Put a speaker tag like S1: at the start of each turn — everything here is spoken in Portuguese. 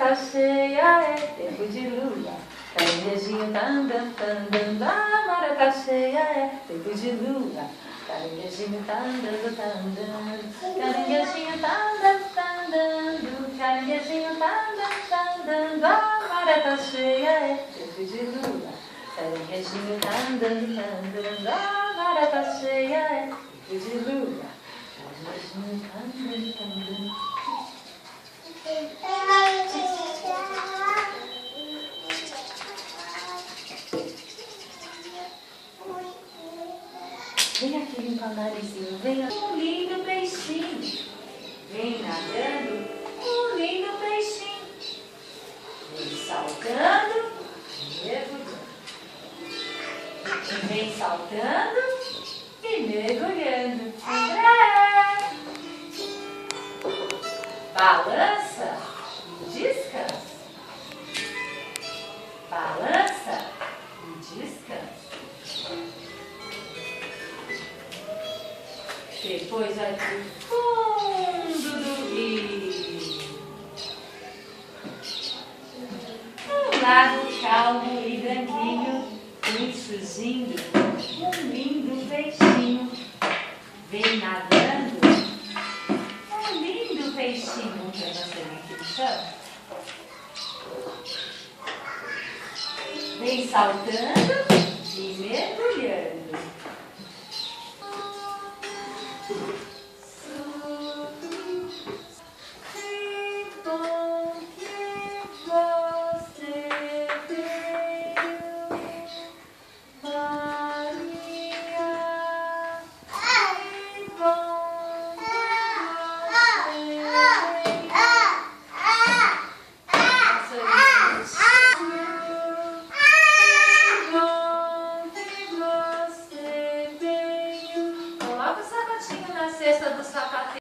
S1: tá cheia, é tempo de lua. Caranguejinho tá andando, tá andando. A mara tá cheia, é tempo de lua. Caranguejinho tá andando, tá andando. Caranguejinho tá andando, tá andando. Caranguejinho tá andando, tá andando. A mara tá cheia, é tempo de lua. Caranguejinho tá andando, tá andando. A mara tá cheia, é tempo de lua. Caranguejinho tá andando, tá andando. Vem aqui limpar o narizinho, vem um lindo peixinho, vem nadando, um lindo peixinho, vem saltando, mergulhando, vem saltando e mergulhando, balança e descansa, balança e descansa. Depois vai pro fundo do rio. Um lago calmo e branquinho, vem surgindo um lindo peixinho. Vem nadando, um lindo peixinho que eu não sei nem que chama. Vem saltando e mergulhando. Coloca o sapatinho na cesta do sapateiro.